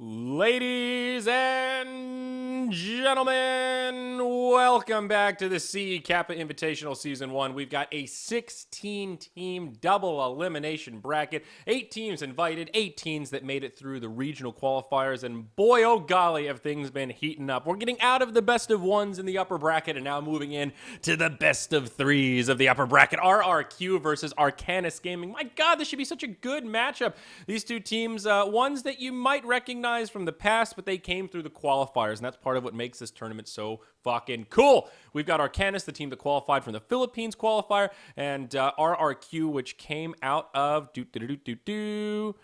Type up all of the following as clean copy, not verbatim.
Ladies and gentlemen, welcome back to the C Kappa Invitational Season 1. We've got a 16-team double elimination bracket. 8 teams invited, 8 teams that made it through the regional qualifiers, and boy, oh golly, have things been heating up. We're getting out of the best of ones in the upper bracket and now moving in to the best of threes of the upper bracket. RRQ versus Arcanys Gaming. My God, this should be such a good matchup. These two teams, ones that you might recognize from the past, but they came through the qualifiers, and that's part of what makes this tournament so fucking cool. We've got Arcanys, the team that qualified from the Philippines qualifier, and RRQ, which came out of They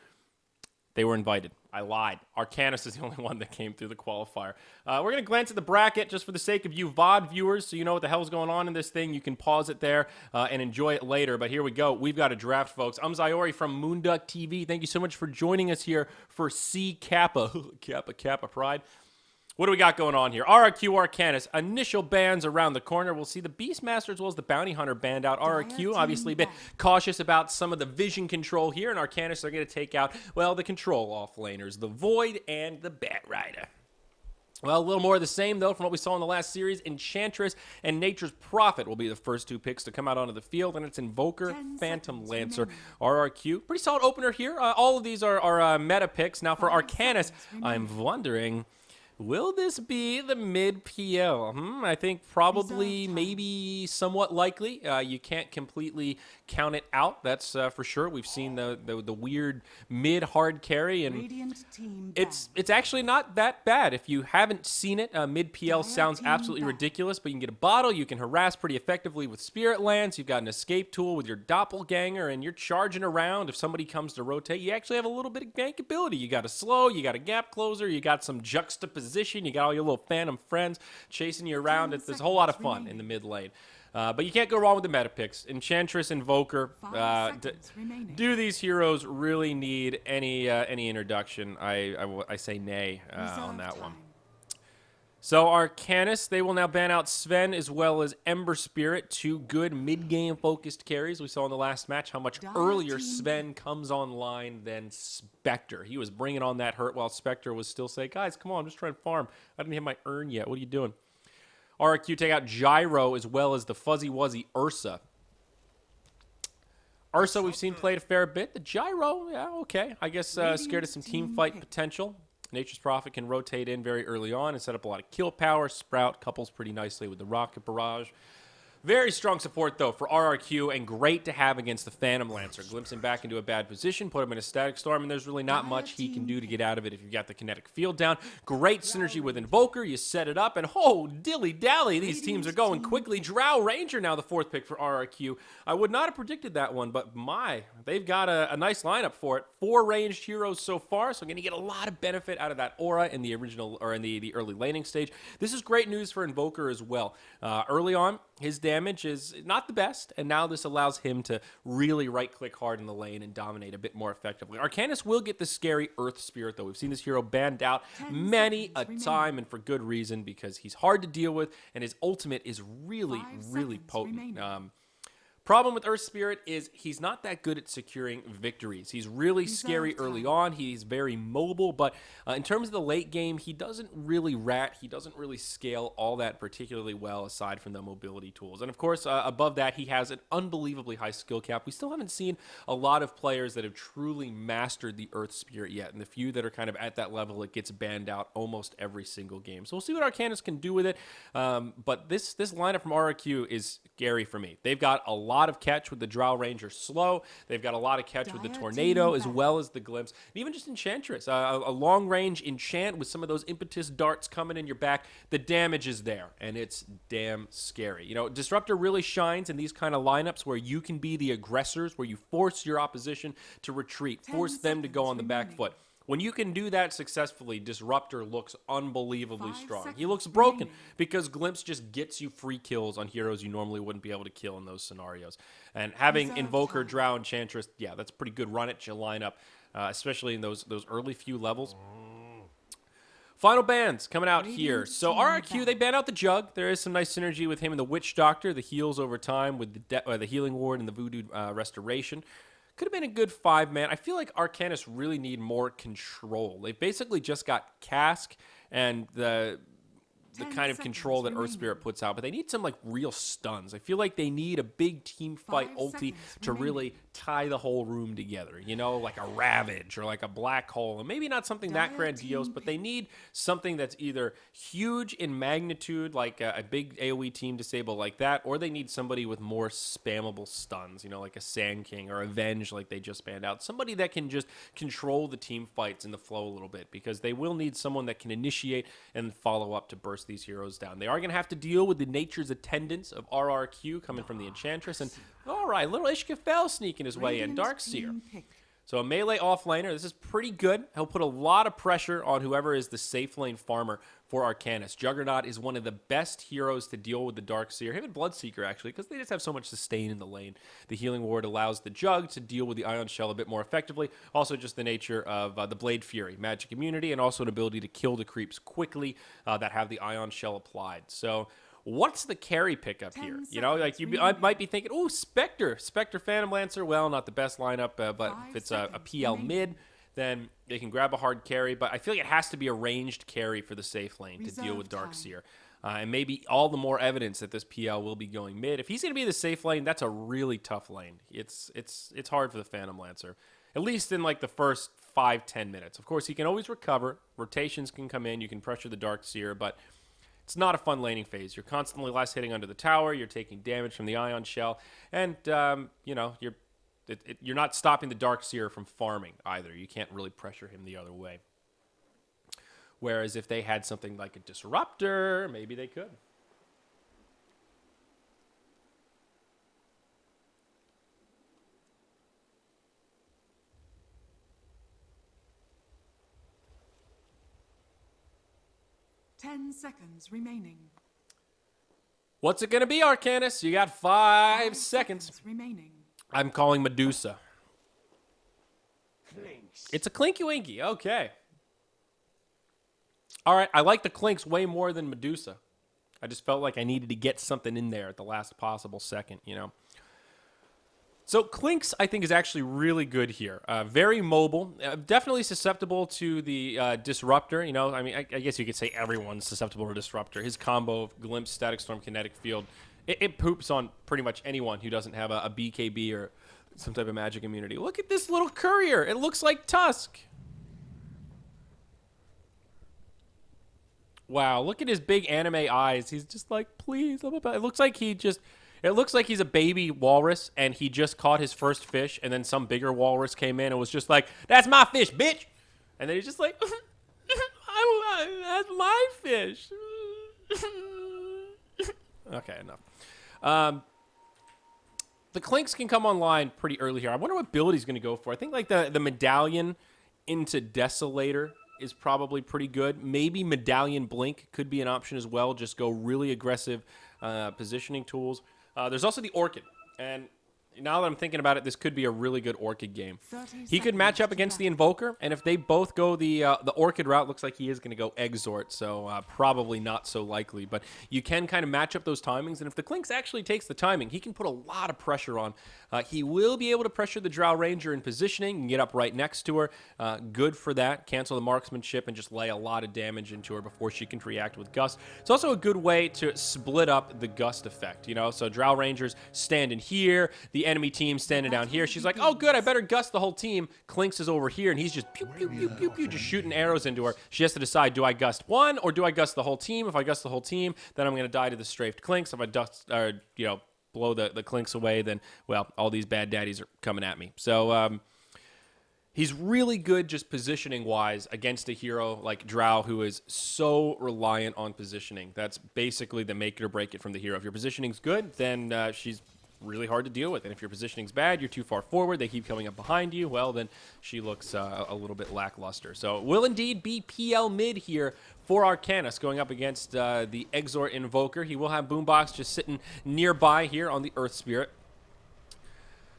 were invited. I lied. Arcanys is the only one that came through the qualifier. We're going to glance at the bracket just for the sake of you VOD viewers, so you know what the hell's going on in this thing. You can pause it there and enjoy it later. But here we go. We've got a draft, folks. I'm Zyori from moonducktv. Thank you so much for joining us here for C Kappa. Kappa Pride. What do we got going on here? RRQ Arcanys. Initial bans around the corner. We'll see the Beastmaster as well as the Bounty Hunter banned out. RRQ obviously a bit cautious about some of the vision control here, and Arcanys are going to take out, well, the control offlaners, the Void and the Batrider. Well, a little more of the same, though, from what we saw in the last series. Enchantress and Nature's Prophet will be the first 2 picks to come out onto the field, and it's Invoker, Phantom Lancer, RRQ. Pretty solid opener here. All of these are meta picks. Now, for Arcanys, I'm wondering, will this be the mid-PL? I think probably, maybe somewhat likely. You can't completely count it out, that's for sure. We've seen the weird mid-hard carry, and it's actually not that bad. If you haven't seen it, mid-PL sounds absolutely ridiculous, but you can get a bottle, you can harass pretty effectively with Spirit Lance, you've got an escape tool with your Doppelganger, and you're charging around. If somebody comes to rotate, you actually have a little bit of gank ability. You got a slow, you got a gap closer, you got some juxtaposition, you got all your little phantom friends chasing you around. There's a whole lot of fun in the mid lane. But you can't go wrong with the meta picks. Enchantress, Invoker. Do these heroes really need any introduction? I say nay on that one. So Arcanys, they will now ban out Sven as well as Ember Spirit, 2 good mid-game focused carries. We saw in the last match how much earlier Sven comes online than Spectre. He was bringing on that hurt while Spectre was still saying, guys, come on, I'm just trying to farm. I didn't hit my urn yet. What are you doing? RRQ take out Gyro as well as the Fuzzy Wuzzy Ursa. Ursa we've seen played a fair bit. The Gyro, yeah, okay. I guess scared of some team fight potential. Nature's Prophet can rotate in very early on and set up a lot of kill power. Sprout couples pretty nicely with the Rocket Barrage. Very strong support, though, for RRQ, and great to have against the Phantom Lancer. Glimpse him back into a bad position, put him in a Static Storm, and there's really not much he can do to get out of it if you've got the kinetic field down. Great synergy with Invoker. You set it up, and oh, dilly-dally, these teams are going quickly. Drow Ranger now the 4th pick for RRQ. I would not have predicted that one, but my, they've got a nice lineup for it. 4 ranged heroes so far, so going to get a lot of benefit out of that aura in the original, or in the early laning stage. This is great news for Invoker as well. Early on, his damage is not the best, and now this allows him to really right-click hard in the lane and dominate a bit more effectively. Arcanys will get the scary Earth Spirit, though. We've seen this hero banned out many a time, and for good reason, because he's hard to deal with, and his ultimate is really, really potent. Problem with Earth Spirit is he's not that good at securing victories. He's really scary early on. He's very mobile, but in terms of the late game, he doesn't really rat. He doesn't really scale all that particularly well aside from the mobility tools. And of course, above that, he has an unbelievably high skill cap. We still haven't seen a lot of players that have truly mastered the Earth Spirit yet. And the few that are kind of at that level, it gets banned out almost every single game. So we'll see what Arcanys can do with it. But this lineup from RRQ is scary for me. They've got a lot of catch with the Drow Ranger slow. They've got a lot of catch with the Tornado as well as the Glimpse. And even just Enchantress. A long-range enchant with some of those impetus darts coming in your back. The damage is there, and it's damn scary. You know, Disruptor really shines in these kind of lineups where you can be the aggressors, where you force your opposition to retreat, force them to go on the back foot. When you can do that successfully, Disruptor looks unbelievably strong. He looks broken because Glimpse just gets you free kills on heroes you normally wouldn't be able to kill in those scenarios. And having Invoker, Drow, Enchantress, yeah, that's a pretty good run at your lineup, especially in those early few levels. Final bans coming out here. So RRQ, they ban out the Jug. There is some nice synergy with him and the Witch Doctor, the heals over time with the Healing Ward and the Voodoo Restoration. Could have been a good 5-man. I feel like Arcanys really need more control. They've basically just got Cask and the kind of control that Earth Spirit puts out, but they need some like real stuns. I feel like they need a big team fight ulti to really tie the whole room together, you know, like a Ravage or like a Black Hole, and maybe not something that grandiose, but they need something that's either huge in magnitude, like a big AoE team disable like that, or they need somebody with more spammable stuns, you know, like a Sand King or Avenge like they just banned out. Somebody that can just control the team fights and the flow a little bit, because they will need someone that can initiate and follow up to burst these heroes down. They are going to have to deal with the Nature's Attendants of RRQ coming from the Enchantress, and all right, little Ishkafel sneaking his way in. Darkseer. So a melee offlaner. This is pretty good. He'll put a lot of pressure on whoever is the safe lane farmer for Arcanys. Juggernaut is one of the best heroes to deal with the Darkseer. Him and Bloodseeker, actually, because they just have so much sustain in the lane. The Healing Ward allows the Jug to deal with the Ion Shell a bit more effectively. Also, just the nature of the Blade Fury, magic immunity, and also an ability to kill the creeps quickly that have the Ion Shell applied. So what's the carry pickup here? You know, like I might be thinking, oh, Spectre Phantom Lancer. Well, not the best lineup, but if it's a PL mid, then they can grab a hard carry. But I feel like it has to be a ranged carry for the safe lane to deal with Darkseer. And maybe all the more evidence that this PL will be going mid. If he's going to be the safe lane, that's a really tough lane. It's hard for the Phantom Lancer, at least in like the first 5-10 minutes. Of course, he can always recover. Rotations can come in. You can pressure the Darkseer, but it's not a fun laning phase. You're constantly last hitting under the tower. You're taking damage from the Ion Shell, and you know, you're not stopping the Darkseer from farming either. You can't really pressure him the other way. Whereas if they had something like a Disruptor, maybe they could. Seconds remaining. What's it going to be, Arcanys? You got 5 seconds remaining. I'm calling Medusa. Clinks. It's a Clinky Winky. Okay. All right. I like the Clinks way more than Medusa. I just felt like I needed to get something in there at the last possible second, you know. So Clinks, I think, is actually really good here. Very mobile, definitely susceptible to the Disruptor. You know, I mean, I guess you could say everyone's susceptible to Disruptor. His combo of Glimpse, Static Storm, Kinetic Field, it poops on pretty much anyone who doesn't have a BKB or some type of magic immunity. Look at this little courier. It looks like Tusk. Wow, look at his big anime eyes. He's just like, please. Blah, blah, blah. It looks like he's a baby walrus, and he just caught his first fish, and then some bigger walrus came in and was just like, that's my fish, bitch! And then he's just like, that's my fish. Okay, enough. The Clinks can come online pretty early here. I wonder what build he's going to go for. I think like the Medallion into Desolator is probably pretty good. Maybe Medallion Blink could be an option as well. Just go really aggressive positioning tools. There's also the Orchid, and now that I'm thinking about it, this could be a really good Orchid game. He could match up against the Invoker, and if they both go the Orchid route, looks like he is going to go Exort, so probably not so likely. But you can kind of match up those timings, and if the Clinks actually takes the timing, he can put a lot of pressure on. He will be able to pressure the Drow Ranger in positioning and get up right next to her. Good for that. Cancel the marksmanship and just lay a lot of damage into her before she can react with Gust. It's also a good way to split up the Gust effect, you know? So Drow Rangers standing here, the enemy team standing down here. She's like, oh, good, I better Gust the whole team. Clinks is over here, and he's just pew, pew, pew, pew, pew, just shooting arrows into her. She has to decide, do I Gust one or do I Gust the whole team? If I Gust the whole team, then I'm going to die to the strafed Clinks. If I dust, you know, blow the Clinks away, then, well, all these bad daddies are coming at me. So he's really good just positioning-wise against a hero like Drow, who is so reliant on positioning. That's basically the make it or break it from the hero. If your positioning's good, then she's really hard to deal with. And if your positioning's bad, you're too far forward, they keep coming up behind you, well, then she looks a little bit lackluster. So it will indeed be PL mid here for Arcanys going up against the Exort Invoker. He will have Boombox just sitting nearby here on the Earth Spirit.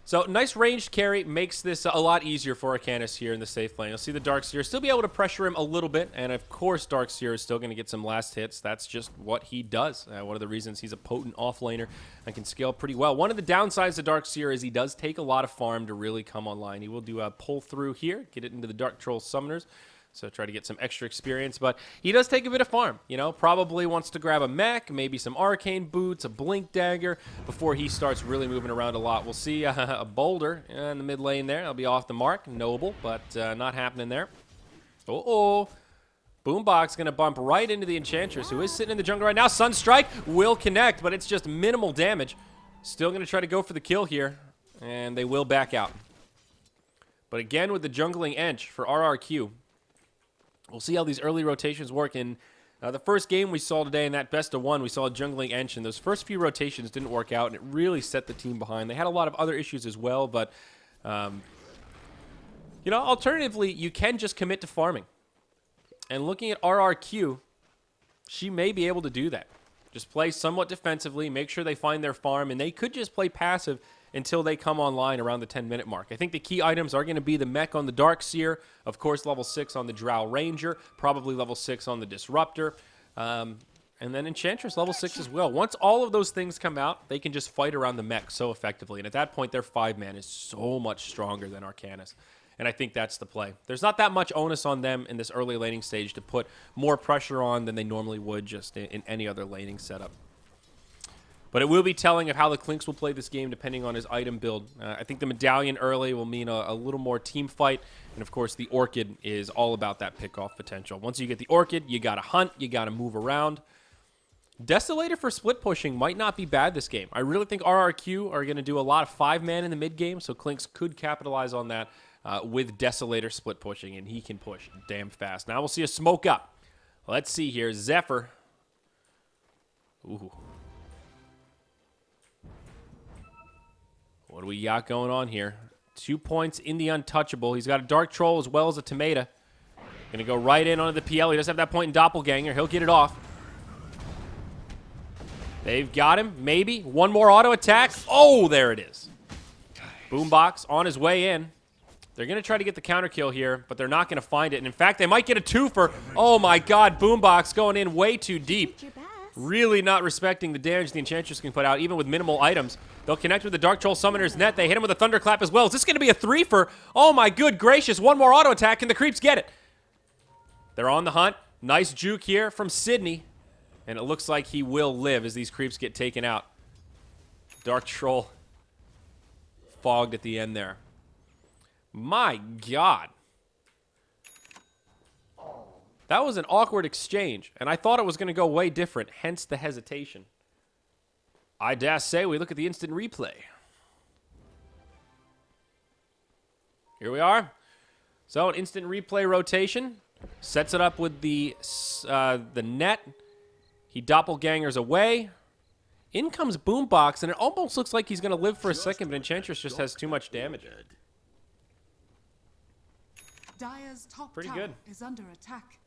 So nice ranged carry makes this a lot easier for Arcanys here in the safe lane. You'll see the Darkseer still be able to pressure him a little bit, and of course Darkseer is still going to get some last hits. That's just what he does. One of the reasons he's a potent offlaner and can scale pretty well. One of the downsides of Darkseer is he does take a lot of farm to really come online. He will do a pull through here, get it into the Dark Troll Summoners. So try to get some extra experience, but he does take a bit of farm, you know, probably wants to grab a mech, maybe some arcane boots, a blink dagger before he starts really moving around a lot. We'll see a boulder in the mid lane there. That'll be off the mark, noble, but not happening there. Boombox going to bump right into the Enchantress, who is sitting in the jungle right now. Sunstrike will connect, but it's just minimal damage. Still going to try to go for the kill here, and they will back out. But again, with the jungling Ench for RRQ, we'll see how these early rotations work. In the first game we saw today in that best of one, we saw a jungling Ench, and those first few rotations didn't work out, and it really set the team behind. They had a lot of other issues as well, but, you know, alternatively, you can just commit to farming. And looking at RRQ, she may be able to do that. Just play somewhat defensively, make sure they find their farm, and they could just play passive until they come online around the 10-minute mark. I think the key items are going to be the mech on the Darkseer, of course level 6 on the Drow Ranger, probably level 6 on the Disruptor, and then Enchantress level 6 as well. Once all of those things come out, they can just fight around the mech so effectively, and at that point their 5-man is so much stronger than Arcanys. And I think that's the play. There's not that much onus on them in this early laning stage to put more pressure on than they normally would just in any other laning setup. But it will be telling of how the Clinks will play this game depending on his item build. I think the Medallion early will mean a little more team fight. And, of course, the Orchid is all about that pick-off potential. Once you get the Orchid, you got to hunt, you got to move around. Desolator for split pushing might not be bad this game. I really think RRQ are going to do a lot of 5-man in the mid-game, so Clinks could capitalize on that with Desolator split pushing, and he can push damn fast. Now we'll see a smoke up. Let's see here. Zephyr. Ooh. What do we got going on here? 2 points in the Untouchable. He's got a Dark Troll as well as a Tomato. Going to go right in onto the PL. He does have that point in Doppelganger. He'll get it off. They've got him. Maybe. One more auto attack. Oh, there it is. Boombox on his way in. They're going to try to get the counter kill here, but they're not going to find it. And in fact, they might get a twofer. Oh my god, Boombox going in way too deep. Really not respecting the damage the Enchantress can put out, even with minimal items. They'll connect with the Dark Troll Summoner's Net. They hit him with a Thunderclap as well. Is this going to be a 3-fer? Oh my good gracious, one more auto attack. Can the creeps get it? They're on the hunt. Nice juke here from Sydney. And it looks like he will live as these creeps get taken out. Dark Troll fogged at the end there. My god. That was an awkward exchange, and I thought it was going to go way different, hence the hesitation. I dare say we look at the instant replay. Here we are. So an instant replay rotation. Sets it up with the net. He doppelgangers away. In comes Boombox, and it almost looks like he's going to live for a second, but Enchantress just has too much damage. Dire's top Pretty tower good. is under attack.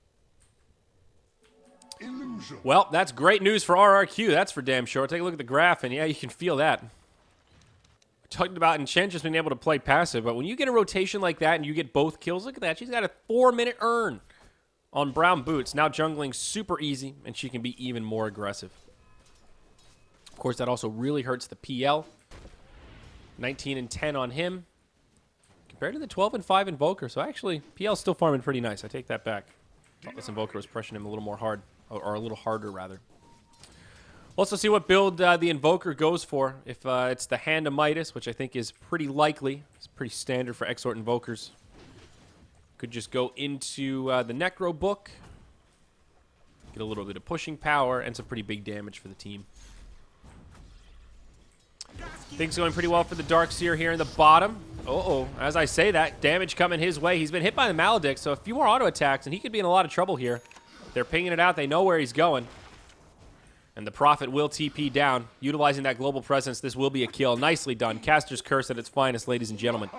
Illusion. Well, that's great news for RRQ. That's for damn sure. Take a look at the graph, and yeah, you can feel that. We talked about Enchantress being able to play passive, but when you get a rotation like that and you get both kills, look at that. She's got a 4-minute earn on Brown Boots. Now jungling super easy, and she can be even more aggressive. Of course, that also really hurts the PL. 19 and 10 on him compared to the 12 and 5 Invoker. So actually, PL's still farming pretty nice. I take that back. Thought this Invoker was pressuring him a little more hard, or a little harder rather. We'll also see what build the Invoker goes for. If it's the Hand of Midas, which I think is pretty likely. It's pretty standard for Exort Invokers. Could just go into the Necro book. Get a little bit of pushing power and some pretty big damage for the team. Things going pretty well for the Darkseer here in the bottom. As I say that, damage coming his way. He's been hit by the Maledict, so a few more auto attacks, and he could be in a lot of trouble here. They're pinging it out. They know where he's going. And the Prophet will TP down. Utilizing that global presence, this will be a kill. Nicely done. Caster's Curse at its finest, ladies and gentlemen.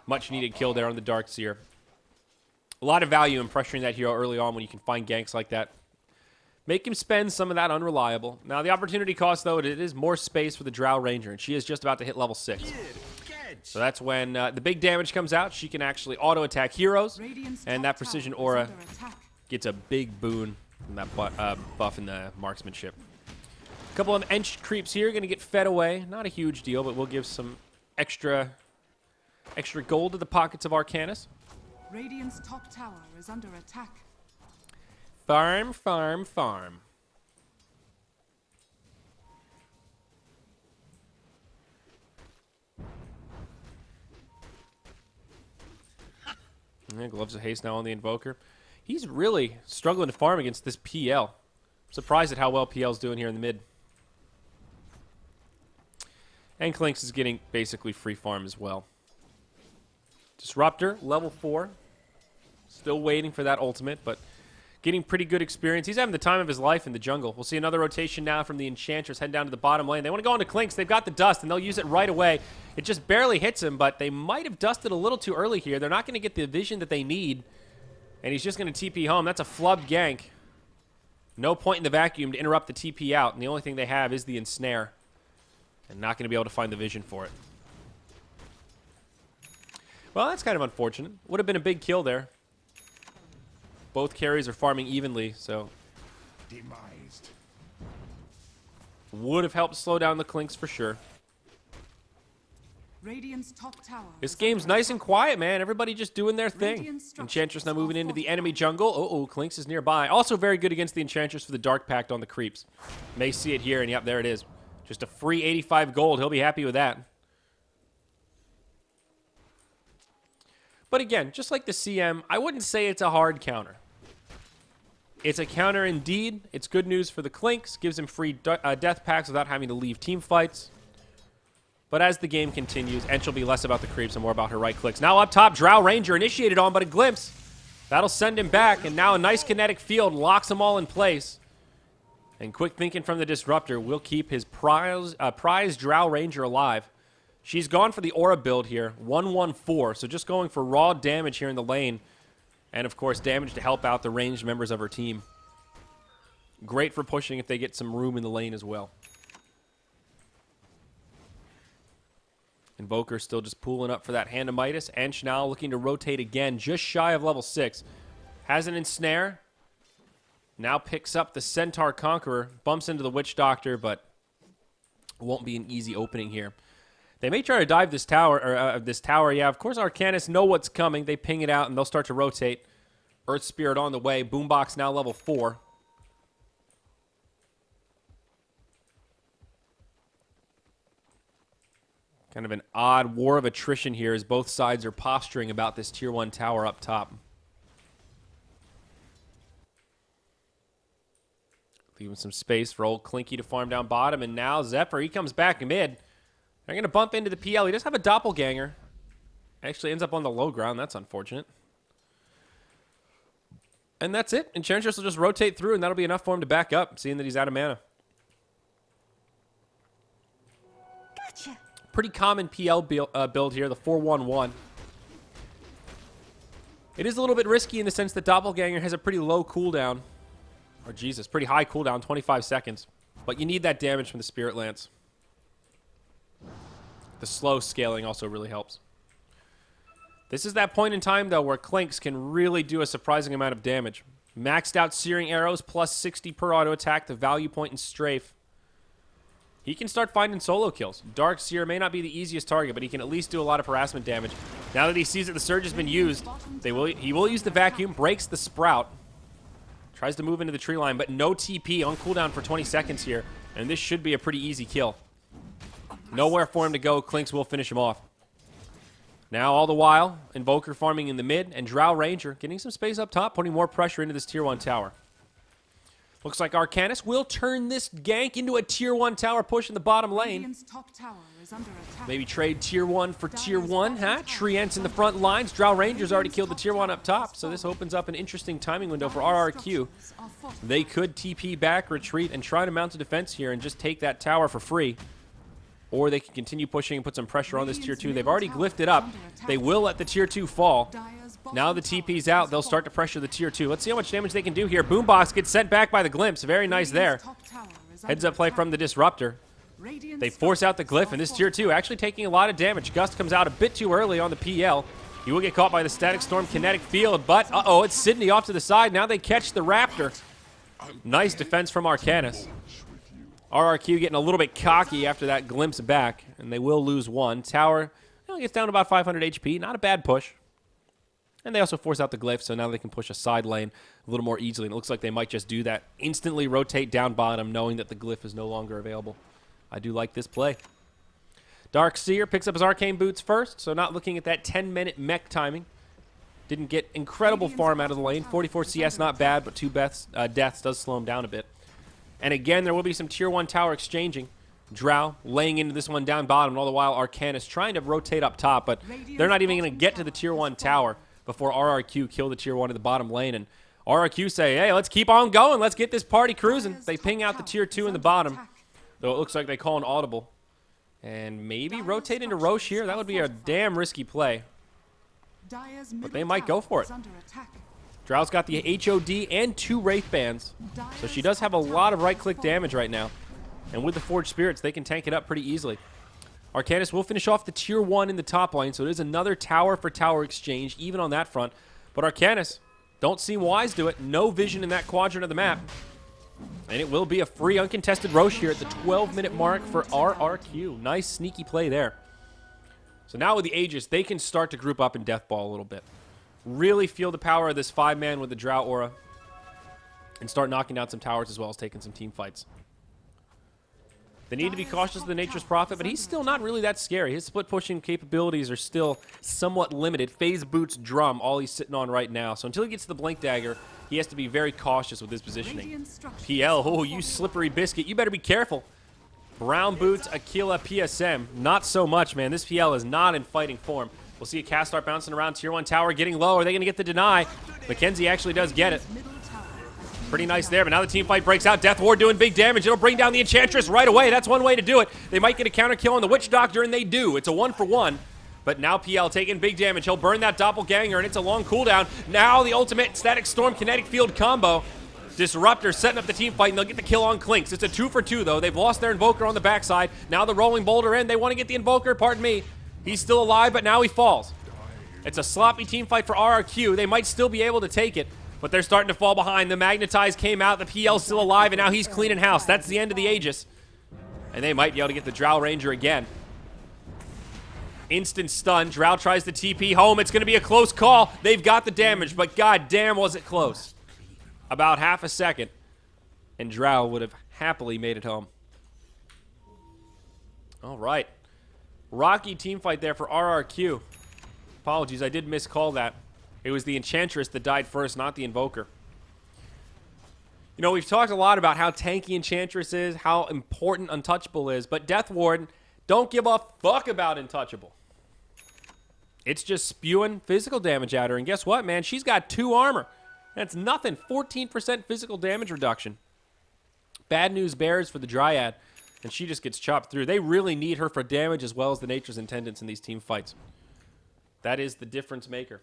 Much needed kill there on the Darkseer. A lot of value in pressuring that hero early on when you can find ganks like that. Make him spend some of that unreliable. Now, the opportunity cost, though, it is more space for the Drow Ranger, and she is just about to hit level 6. So that's when the big damage comes out. She can actually auto-attack heroes, and that precision aura gets a big boon from that buff in the marksmanship. A couple of Ench creeps here going to get fed away. Not a huge deal, but we'll give some extra gold to the pockets of Arcanys. Radiant's top tower is under attack. Farm, farm, farm. Yeah, Gloves of Haste now on the Invoker. He's really struggling to farm against this PL. Surprised at how well PL's doing here in the mid. And Clinks is getting basically free farm as well. Disruptor, level 4. Still waiting for that ultimate, but getting pretty good experience. He's having the time of his life in the jungle. We'll see another rotation now from the Enchantress heading down to the bottom lane. They want to go into Clinks. They've got the dust, and they'll use it right away. It just barely hits him, but they might have dusted a little too early here. They're not going to get the vision that they need, and he's just going to TP home. That's a flubbed gank. No point in the vacuum to interrupt the TP out, and the only thing they have is the Ensnare, and not going to be able to find the vision for it. Well, that's kind of unfortunate. Would have been a big kill there. Both carries are farming evenly, so Demised. would have helped slow down the Clinks for sure. Radiant's top tower. This game's nice and quiet, man. Everybody just doing their thing. Enchantress now moving into the enemy jungle. Oh, Clinks is nearby. Also very good against the Enchantress for the Dark Pact on the creeps. May see it here, and yep, there it is. Just a free 85 gold. He'll be happy with that. But again, just like the CM, I wouldn't say it's a hard counter. It's a counter indeed. It's good news for the Clinks. Gives him free death packs without having to leave team fights. But as the game continues, Ench will be less about the creeps and more about her right clicks. Now up top, Drow Ranger initiated on, but a glimpse. That'll send him back, and now a nice kinetic field locks them all in place. And quick thinking from the Disruptor will keep his prize Drow Ranger alive. She's gone for the Aura build here, 1-1-4, so just going for raw damage here in the lane. And, of course, damage to help out the ranged members of her team. Great for pushing if they get some room in the lane as well. Invoker still just pooling up for that Hand of Midas. Ench now looking to rotate again, just shy of level 6. Has an Ensnare. Now picks up the Centaur Conqueror. Bumps into the Witch Doctor, but won't be an easy opening here. They may try to dive this tower, Yeah, of course, Arcanys know what's coming. They ping it out, and they'll start to rotate. Earth Spirit on the way. Boombox now level 4. Kind of an odd war of attrition here as both sides are posturing about this tier 1 tower up top. Leaving some space for old Clinky to farm down bottom, and now Zephyr, he comes back mid. They're going to bump into the PL. He does have a doppelganger. Actually ends up on the low ground. That's unfortunate. And that's it. Enchantress will just rotate through, and that'll be enough for him to back up, seeing that he's out of mana. Gotcha. Pretty common PL build here, the 4-1-1. It is a little bit risky in the sense that Doppelganger has a pretty low cooldown. Or Jesus, pretty high cooldown, 25 seconds. But you need that damage from the Spirit Lance. The slow scaling also really helps. This is that point in time, though, where Clinks can really do a surprising amount of damage. Maxed out Searing Arrows, plus 60 per auto attack, the value point in Strafe. He can start finding solo kills. Dark Seer may not be the easiest target, but he can at least do a lot of harassment damage. Now that he sees that the Surge has been used, he will use the Vacuum, breaks the Sprout. Tries to move into the tree line, but no TP on cooldown for 20 seconds here. And this should be a pretty easy kill. Nowhere for him to go. Clinks will finish him off. Now, all the while, Invoker farming in the mid, and Drow Ranger getting some space up top, putting more pressure into this tier 1 tower. Looks like Arcanys will turn this gank into a tier 1 tower push in the bottom lane. Radiant's top tower is under attack. Maybe trade tier 1 for tier 1, huh? Treants in the front lines. Drow Ranger's already killed the tier 1 up top, so this opens up an interesting timing window for RRQ. They could TP back, retreat, and try to mount a defense here and just take that tower for free. Or they can continue pushing and put some pressure on this tier 2. They've already glyphed it up. They will let the tier 2 fall. Now the TP's out. They'll start to pressure the tier 2. Let's see how much damage they can do here. Boombox gets sent back by the glimpse. Very nice there. Heads up play from the Disruptor. They force out the glyph, and this tier 2 actually taking a lot of damage. Gust comes out a bit too early on the PL. He will get caught by the Static Storm kinetic field, but uh-oh, it's Sydney off to the side. Now they catch the Raptor. Nice defense from Arcanys. RRQ getting a little bit cocky after that glimpse back, and they will lose one. Tower gets down to about 500 HP. Not a bad push. And they also force out the glyph, so now they can push a side lane a little more easily. And it looks like they might just do that. Instantly rotate down bottom, knowing that the glyph is no longer available. I do like this play. Darkseer picks up his arcane boots first, so not looking at that 10-minute mech timing. Didn't get incredible farm out of the lane. 44 CS, not bad, but 2 deaths does slow him down a bit. And again, there will be some tier 1 tower exchanging. Drow laying into this one down bottom, and all the while Arcanys trying to rotate up top, but they're not even going to get to the tier 1 tower before RRQ kill the tier 1 in the bottom lane. And RRQ say, hey, let's keep on going. Let's get this party cruising. They ping out the tier 2 in the bottom, though it looks like they call an audible. And maybe rotate into Roche here. That would be a damn risky play. But they might go for it. Drow's got the HOD and 2 Wraith Bands, so she does have a lot of right-click damage right now. And with the Forged Spirits, they can tank it up pretty easily. Arcanys will finish off the tier 1 in the top lane, so it is another tower-for-tower exchange, even on that front. But Arcanys don't seem wise to it. No vision in that quadrant of the map. And it will be a free, uncontested Roche here at the 12-minute mark for RRQ. Nice, sneaky play there. So now with the Aegis, they can start to group up in Deathball a little bit. Really feel the power of this 5-man with the Drow aura. And start knocking down some towers as well as taking some team fights. They need to be cautious of the Nature's Prophet, but he's still not really that scary. His split-pushing capabilities are still somewhat limited. Phase Boots Drum, all he's sitting on right now. So until he gets to the Blink Dagger, he has to be very cautious with his positioning. PL, oh, you slippery biscuit. You better be careful. Brown Boots, Aquila, PSM. Not so much, man. This PL is not in fighting form. We'll see a cast start bouncing around tier 1 tower, getting low. Are they going to get the deny? Mackenzie actually does get it. Pretty nice there, but now the team fight breaks out. Death Ward doing big damage. It'll bring down the Enchantress right away. That's one way to do it. They might get a counter kill on the Witch Doctor, and they do. It's a 1-for-1. But now PL taking big damage. He'll burn that Doppelganger, and it's a long cooldown. Now the ultimate Static Storm Kinetic Field combo. Disruptor setting up the team fight, and they'll get the kill on Clinks. It's a 2-for-2, though. They've lost their Invoker on the backside. Now the Rolling Boulder in. They want to get the Invoker, pardon me. He's still alive, but now he falls. It's a sloppy team fight for RRQ. They might still be able to take it, but they're starting to fall behind. The Magnetize came out. The PL's still alive, and now he's cleaning house. That's the end of the Aegis. And they might be able to get the Drow Ranger again. Instant stun. Drow tries to TP home. It's going to be a close call. They've got the damage, but god damn was it close. About half a second, and Drow would have happily made it home. All right. Rocky team fight there for RRQ. Apologies, I did miscall that. It was the Enchantress that died first, not the Invoker. You know, we've talked a lot about how tanky Enchantress is, how important Untouchable is, but Death Ward, don't give a fuck about Untouchable. It's just spewing physical damage at her, and guess what, man? She's got 2 armor. That's nothing. 14% physical damage reduction. Bad news bears for the Dryad, and she just gets chopped through. They really need her for damage as well as the Nature's Intendants in these team fights. That is the difference maker.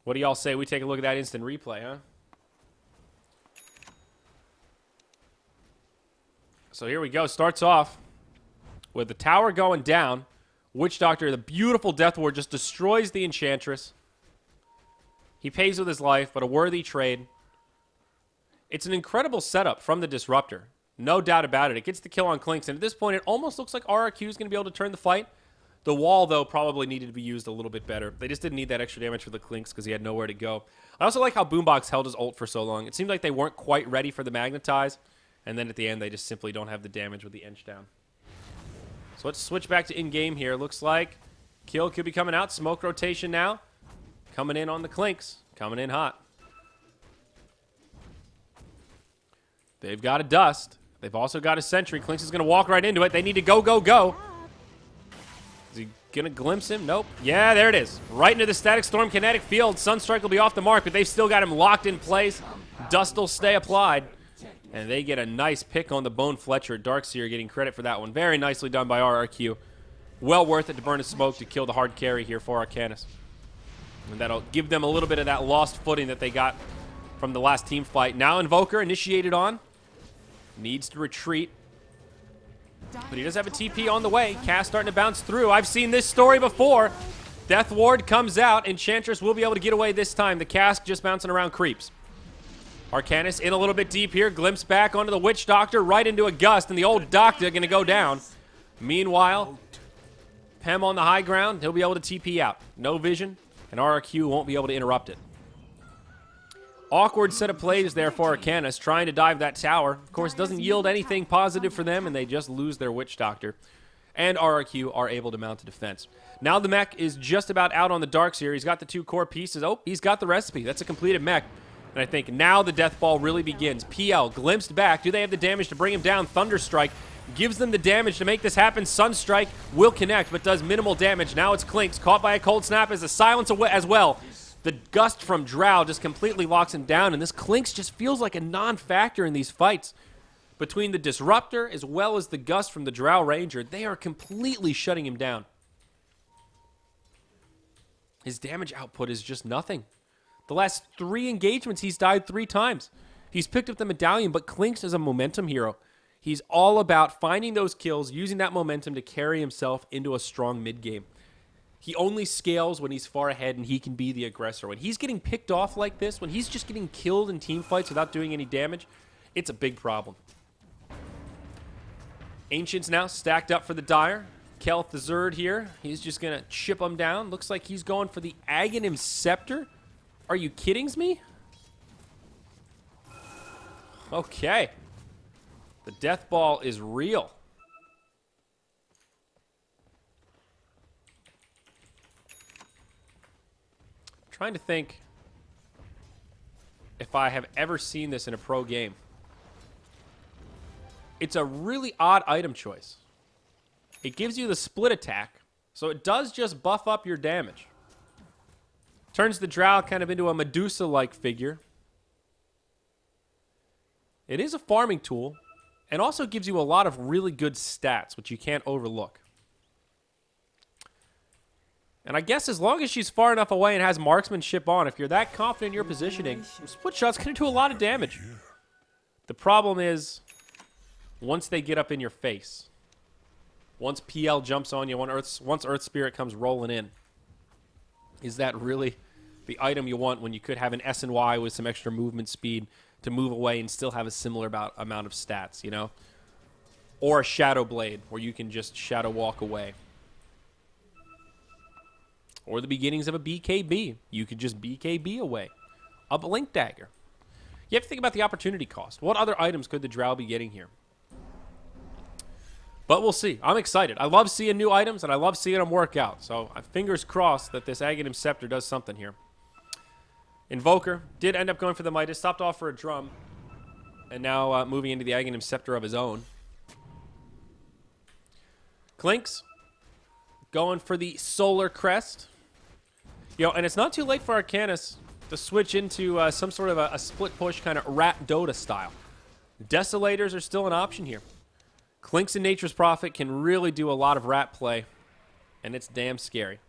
What do y'all say we take a look at that instant replay, huh? So here we go. Starts off with the tower going down. Witch Doctor, the beautiful Death Ward, just destroys the Enchantress. He pays with his life, but a worthy trade. It's an incredible setup from the Disruptor. No doubt about it. It gets the kill on Clinks, and at this point, it almost looks like RRQ is going to be able to turn the fight. The wall, though, probably needed to be used a little bit better. They just didn't need that extra damage for the Clinks because he had nowhere to go. I also like how Boombox held his ult for so long. It seemed like they weren't quite ready for the Magnetize, and then at the end, they just simply don't have the damage with the Ench down. So let's switch back to in-game here. Looks like kill could be coming out. Smoke rotation now. Coming in on the Clinks. Coming in hot. They've got a Dust. They've also got a Sentry. Clinks is going to walk right into it. They need to go, go, go. Is he going to glimpse him? Nope. Yeah, there it is. Right into the Static Storm Kinetic Field. Sunstrike will be off the mark, but they've still got him locked in place. Dust will stay applied. And they get a nice pick on the Bone Fletcher. Darkseer getting credit for that one. Very nicely done by RRQ. Well worth it to burn a smoke to kill the hard carry here for Arcanys. And that'll give them a little bit of that lost footing that they got from the last team fight. Now Invoker initiated on. Needs to retreat. But he does have a TP on the way. Cast starting to bounce through. I've seen this story before. Death Ward comes out. Enchantress will be able to get away this time. The Cask just bouncing around creeps. Arcanys in a little bit deep here. Glimpse back onto the Witch Doctor, right into a gust, and the old Doctor going to go down. Meanwhile, Pem on the high ground. He'll be able to TP out. No vision, and RRQ won't be able to interrupt it. Awkward set of plays there for Arcanys, trying to dive that tower. Of course, doesn't yield anything positive for them, and they just lose their Witch Doctor. And RRQ are able to mount a defense. Now the mech is just about out on the Darks here. He's got the 2 core pieces. Oh, he's got the recipe. That's a completed mech. And I think now the death ball really begins. PL glimpsed back. Do they have the damage to bring him down? Thunderstrike gives them the damage to make this happen. Sunstrike will connect, but does minimal damage. Now it's Clinks, caught by a cold snap as a silence as well. The gust from Drow just completely locks him down, and this Clinks just feels like a non-factor in these fights. Between the Disruptor as well as the gust from the Drow Ranger, they are completely shutting him down. His damage output is just nothing. The last 3 engagements, he's died 3 times. He's picked up the medallion, but Clinks is a momentum hero. He's all about finding those kills, using that momentum to carry himself into a strong mid-game. He only scales when he's far ahead and he can be the aggressor. When he's getting picked off like this, when he's just getting killed in team fights without doing any damage, it's a big problem. Ancients now stacked up for the Dire. Kelth the Zerd here. He's just going to chip him down. Looks like he's going for the Aghanim Scepter. Are you kidding me? Okay. The death ball is real. Trying to think if I have ever seen this in a pro game. It's a really odd item choice. It gives you the split attack, so it does just buff up your damage. Turns the Drow kind of into a Medusa-like figure. It is a farming tool, and also gives you a lot of really good stats, which you can't overlook. And I guess as long as she's far enough away and has marksmanship on, if you're that confident in your positioning, split shot's going to do a lot of damage. The problem is, once they get up in your face, once PL jumps on you, once Earth Spirit comes rolling in, is that really the item you want when you could have an S and Y with some extra movement speed to move away and still have a similar amount of stats, you know? Or a Shadow Blade, where you can just shadow walk away. Or the beginnings of a BKB. You could just BKB away. A Blink Dagger. You have to think about the opportunity cost. What other items could the Drow be getting here? But we'll see. I'm excited. I love seeing new items, and I love seeing them work out. So fingers crossed that this Aghanim Scepter does something here. Invoker did end up going for the Midas. Stopped off for a drum. And now moving into the Aghanim Scepter of his own. Clinks going for the Solar Crest. You know, and it's not too late for Arcanys to switch into some sort of a split push kind of Rat Dota style. Desolators are still an option here. Clinks and Nature's Prophet can really do a lot of rat play, and it's damn scary.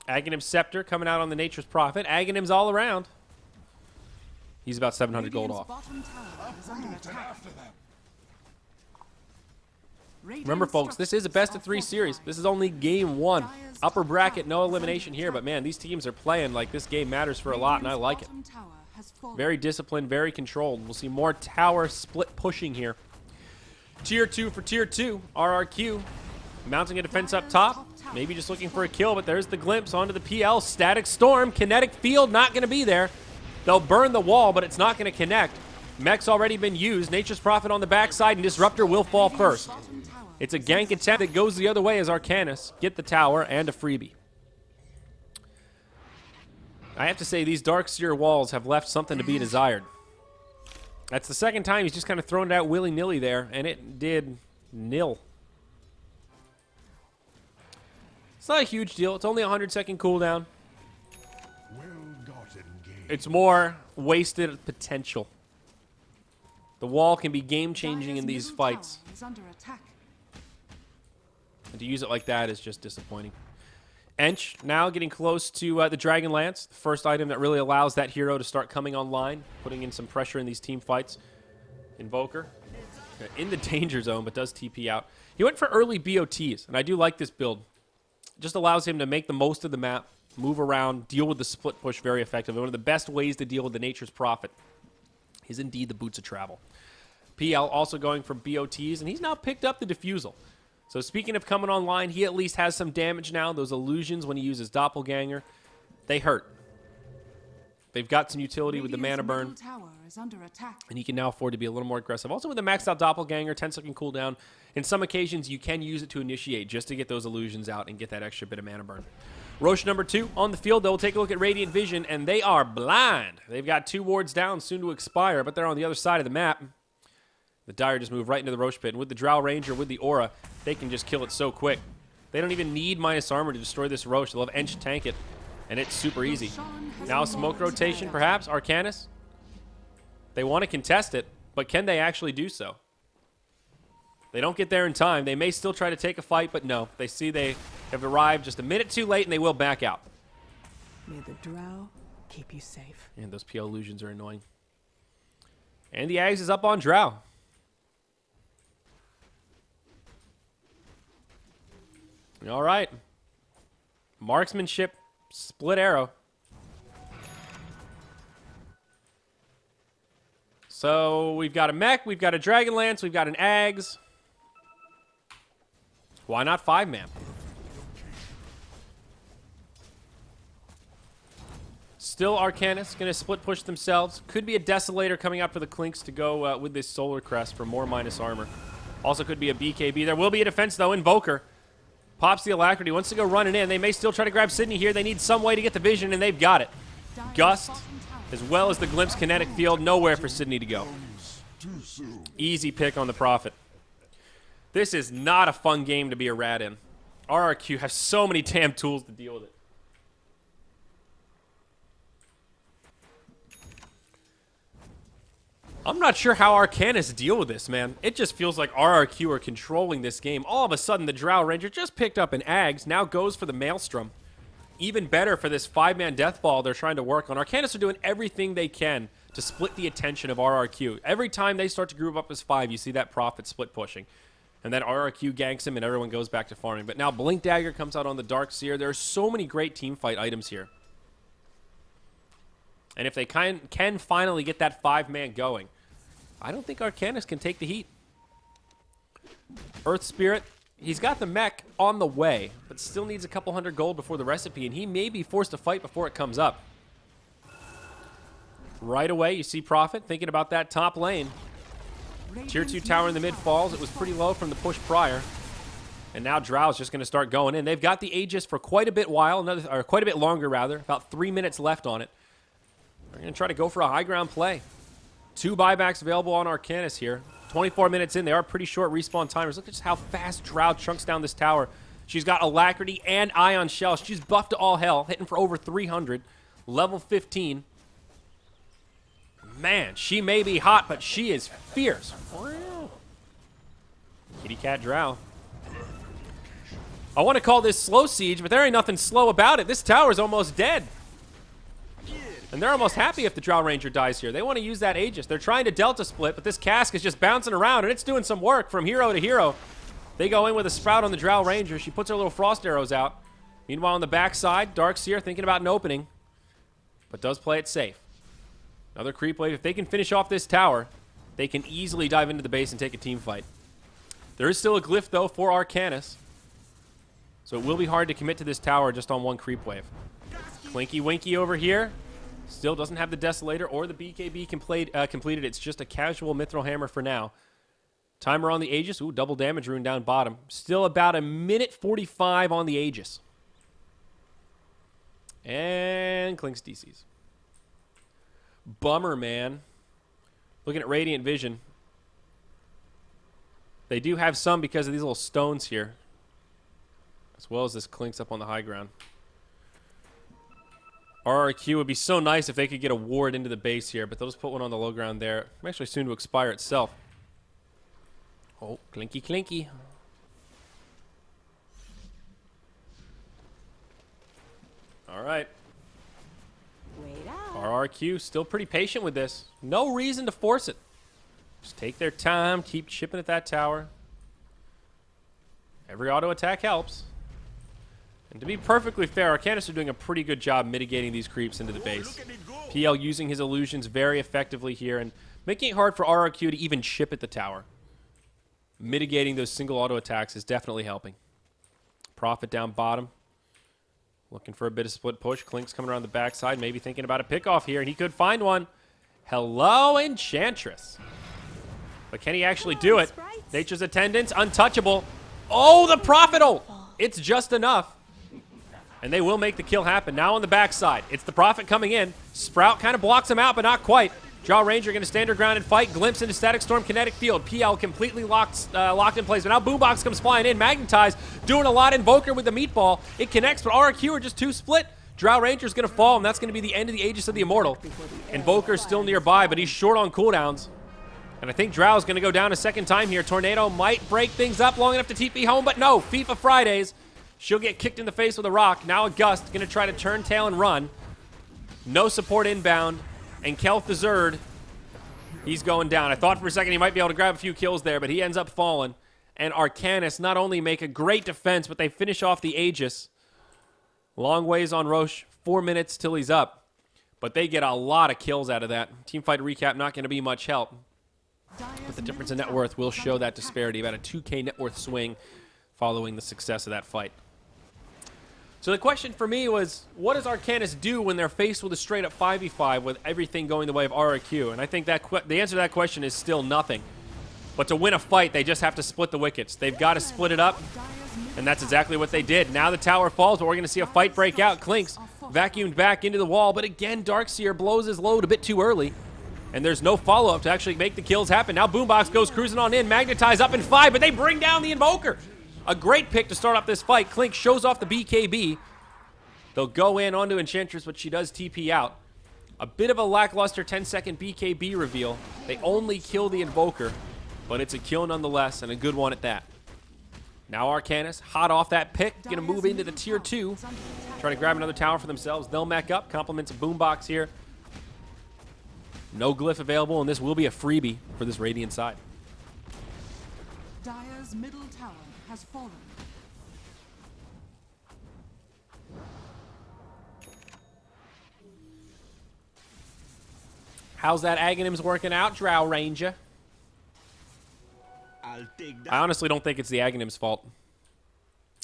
Aghanim Scepter coming out on the Nature's Prophet. Aghanim's all around. He's about 700 gold off. Remember, folks, this is a best-of-3 series. This is only game 1. Upper bracket, no elimination here, but man, these teams are playing like this game matters for a lot, and I like it. Very disciplined, very controlled. We'll see more tower split pushing here. Tier 2 for Tier 2, RRQ. Mounting a defense up top. Maybe just looking for a kill, but there's the glimpse onto the PL. Static Storm, Kinetic Field not going to be there. They'll burn the wall, but it's not going to connect. Mech's already been used. Nature's Prophet on the backside, and Disruptor will fall first. It's a gank attempt that goes the other way as Arcanys get the tower and a freebie. I have to say, these Darkseer walls have left something to be desired. That's the second time he's just kind of thrown it out willy-nilly there, and it did nil. It's not a huge deal. It's only a 100-second cooldown. It's more wasted potential. The wall can be game-changing in these fights. And to use it like that is just disappointing. Ench now getting close to the Dragon Lance, the first item that really allows that hero to start coming online, putting in some pressure in these team fights. Invoker in the danger zone, but does TP out. He went for early BOTs, and I do like this build. It just allows him to make the most of the map, move around, deal with the split push very effectively. One of the best ways to deal with the Nature's Prophet is indeed the Boots of Travel. PL also going for BOTs, and he's now picked up the Diffusal. So speaking of coming online, he at least has some damage now. Those illusions when he uses Doppelganger, they hurt. They've got some utility with the mana burn, Tower is under attack. and he can now afford to be a little more aggressive. Also with the maxed out Doppelganger, 10-second cooldown, in some occasions you can use it to initiate just to get those illusions out and get that extra bit of mana burn. Roche number 2 on the field, though. We'll take a look at Radiant Vision, and they are blind. They've got 2 wards down, soon to expire, but they're on the other side of the map. The Dire just moved right into the Roche pit, and with the Drow Ranger, with the Aura, they can just kill it so quick. They don't even need minus armor to destroy this Roche. They'll have Ench tank it, and it's super easy. Now smoke rotation, perhaps. Arcanys. They want to contest it, but can they actually do so? They don't get there in time. They may still try to take a fight, but no. They see they have arrived just a minute too late, and they will back out. May the Drow keep you safe. And those PL illusions are annoying. And the Ags is up on Drow. All right. Marksmanship, split arrow. So we've got a mech, we've got a Dragonlance, we've got an Ags. Why not 5-man? Still Arcanys going to split push themselves. Could be a Desolator coming out for the Clinks to go with this Solar Crest for more minus armor. Also could be a BKB. There will be a defense, though. Invoker pops the Alacrity. Wants to go running in. They may still try to grab Sydney here. They need some way to get the vision, and they've got it. Gust, as well as the Glimpse Kinetic Field. Nowhere for Sydney to go. Easy pick on the Prophet. This is not a fun game to be a rat in. RRQ has so many damn tools to deal with it. I'm not sure how Arcanys deal with this, man. It just feels like RRQ are controlling this game. All of a sudden, the Drow Ranger just picked up an Ags, now goes for the Maelstrom. Even better for this 5-man death ball they're trying to work on. Arcanys are doing everything they can to split the attention of RRQ. Every time they start to group up as 5, you see that Prophet split pushing. And then RRQ ganks him and everyone goes back to farming. But now Blink Dagger comes out on the Dark Seer. There are so many great team fight items here. And if they can finally get that 5-man going, I don't think Arcanys can take the heat. Earth Spirit, he's got the mech on the way, but still needs a couple hundred gold before the recipe, and he may be forced to fight before it comes up. Right away, you see Prophet thinking about that top lane. Tier 2 tower in the mid falls. It was pretty low from the push prior. And now Drow's just going to start going in. They've got the Aegis for quite a bit quite a bit longer, rather. About 3 minutes left on it. They're going to try to go for a high ground play. 2 buybacks available on Arcanys here. 24 minutes in. They are pretty short respawn timers. Look at just how fast Drow chunks down this tower. She's got Alacrity and Ion Shell. She's buffed to all hell, hitting for over 300. Level 15. Man, she may be hot, but she is fierce. Kitty Cat Drow. I want to call this slow siege, but there ain't nothing slow about it. This tower's almost dead. And they're almost happy if the Drow Ranger dies here. They want to use that Aegis. They're trying to Delta split, but this cask is just bouncing around, and it's doing some work from hero to hero. They go in with a Sprout on the Drow Ranger. She puts her little Frost Arrows out. Meanwhile, on the backside, Darkseer thinking about an opening, but does play it safe. Another creep wave. If they can finish off this tower, they can easily dive into the base and take a team fight. There is still a glyph, though, for Arcanys. So it will be hard to commit to this tower just on one creep wave. Clinky Winky over here. Still doesn't have the Desolator or the BKB completed. It's just a casual Mithril Hammer for now. Timer on the Aegis. Ooh, double damage rune down bottom. Still about a minute 45 on the Aegis. And Clinks DCs. Bummer, man. Looking at Radiant Vision. They do have some because of these little stones here. As well as this Clinks up on the high ground. RRQ would be so nice if they could get a ward into the base here, but they'll just put one on the low ground there. I'm actually soon to expire itself. Oh, Clinky Clinky. All right. Wait out. RRQ still pretty patient with this. No reason to force it. Just take their time. Keep chipping at that tower. Every auto attack helps. And to be perfectly fair, Arcanys are doing a pretty good job mitigating these creeps into the base. PL using his illusions very effectively here and making it hard for RRQ to even chip at the tower. Mitigating those single auto attacks is definitely helping. Prophet down bottom. Looking for a bit of split push. Klink's coming around the backside, maybe thinking about a pickoff here, and he could find one. Hello, Enchantress. But can he actually do it? Nature's Attendants, untouchable. Oh, the Prophet-ul! It's just enough. And they will make the kill happen. Now on the backside, it's the Prophet coming in. Sprout kind of blocks him out, but not quite. Jaw Ranger going to stand her ground and fight. Glimpse into Static Storm Kinetic Field. PL completely locked in place. But now Boombox comes flying in. Magnetize doing a lot. Invoker with the meatball. It connects, but RRQ are just too split. Drow Ranger's going to fall, and that's going to be the end of the Aegis of the Immortal. Invoker's still nearby, but he's short on cooldowns. And I think Drow's going to go down a second time here. Tornado might break things up long enough to TP home, but no. FIFA Fridays. She'll get kicked in the face with a rock. Now a Gust going to try to turn tail and run. No support inbound. And Kelth the Zerd, he's going down. I thought for a second he might be able to grab a few kills there, but he ends up falling. And Arcanys not only make a great defense, but they finish off the Aegis. Long ways on Roche. 4 minutes till he's up. But they get a lot of kills out of that. Teamfight recap not going to be much help. But the difference in net worth will show that disparity. About a 2K net worth swing following the success of that fight. So the question for me was, what does Arcanys do when they're faced with a straight-up 5v5 with everything going the way of RRQ? And I think that the answer to that question is still nothing. But to win a fight, they just have to split the wickets. They've got to split it up, and that's exactly what they did. Now the tower falls, but we're going to see a fight break out. Klink's vacuumed back into the wall, but again, Darkseer blows his load a bit too early. And there's no follow-up to actually make the kills happen. Now Boombox goes cruising on in, Magnetize up in 5, but they bring down the Invoker. A great pick to start off this fight. Klink shows off the BKB. They'll go in onto Enchantress, but she does TP out. A bit of a lackluster 10-second BKB reveal. They only kill the Invoker, but it's a kill nonetheless, and a good one at that. Now Arcanys, hot off that pick, going to move into the tier 2. Try to grab another tower for themselves. They'll mech up. Compliments of Boombox here. No glyph available, and this will be a freebie for this Radiant side. Dire's middle tower has fallen. How's that Aghanim's working out, Drow Ranger? I'll take that. I honestly don't think it's the Aghanim's fault.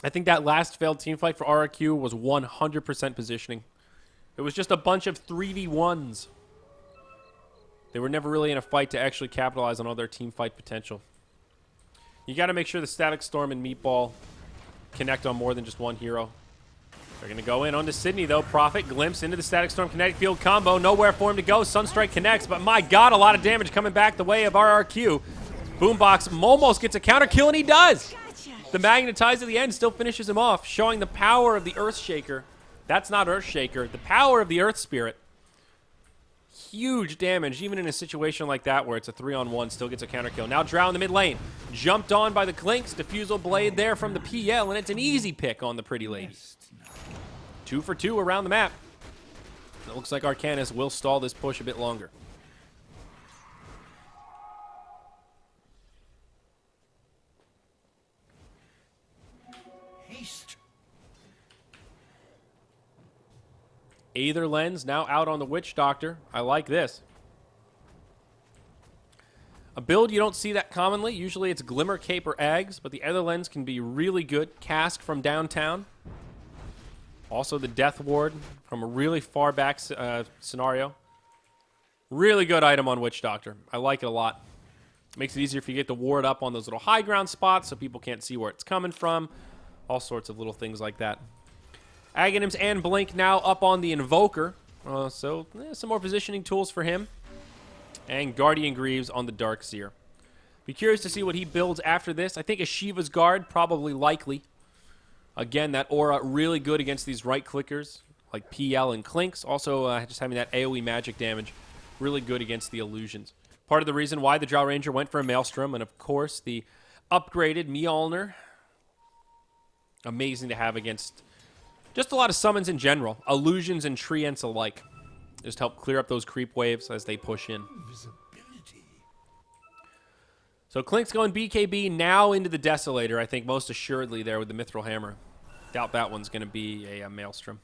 I think that last failed team fight for RRQ was 100% positioning. It was just a bunch of 3v1s. They were never really in a fight to actually capitalize on all their team fight potential. You got to make sure the Static Storm and Meatball connect on more than just one hero. They're going to go in onto Sydney, though. Prophet glimpse into the Static Storm Kinetic Field combo. Nowhere for him to go. Sunstrike connects, but my God, a lot of damage coming back the way of RRQ. Boombox almost gets a counter kill, and he does. The Magnetize at the end still finishes him off, showing the power of the Earthshaker. That's not Earthshaker. The power of the Earth Spirit. Huge damage, even in a situation like that where it's a 3-on-1, still gets a counter kill. Now Drow in the mid lane. Jumped on by the Klinks. Diffusal Blade there from the PL, and it's an easy pick on the Pretty Lady. 2 for 2 around the map. It looks like Arcanys will stall this push a bit longer. Haste. Aether Lens now out on the Witch Doctor. I like this. A build you don't see that commonly. Usually it's Glimmer Cape or Ags, but the Aether Lens can be really good. Cask from downtown. Also the Death Ward from a really far back scenario. Really good item on Witch Doctor. I like it a lot. Makes it easier if you get the ward up on those little high ground spots so people can't see where it's coming from. All sorts of little things like that. Aghanims and Blink now up on the Invoker. Some more positioning tools for him. And Guardian Greaves on the Darkseer. Be curious to see what he builds after this. I think a Shiva's Guard, probably likely. Again, that aura really good against these right clickers like PL and Klinks. Also, just having that AoE magic damage really good against the illusions. Part of the reason why the Drow Ranger went for a Maelstrom, and of course the upgraded Mjolnir. Amazing to have against just a lot of summons in general. Illusions and Treants alike. Just help clear up those creep waves as they push in. Visibility. So Klink's going BKB now into the Desolator, I think, most assuredly there with the Mithril Hammer. Doubt that one's going to be a Maelstrom.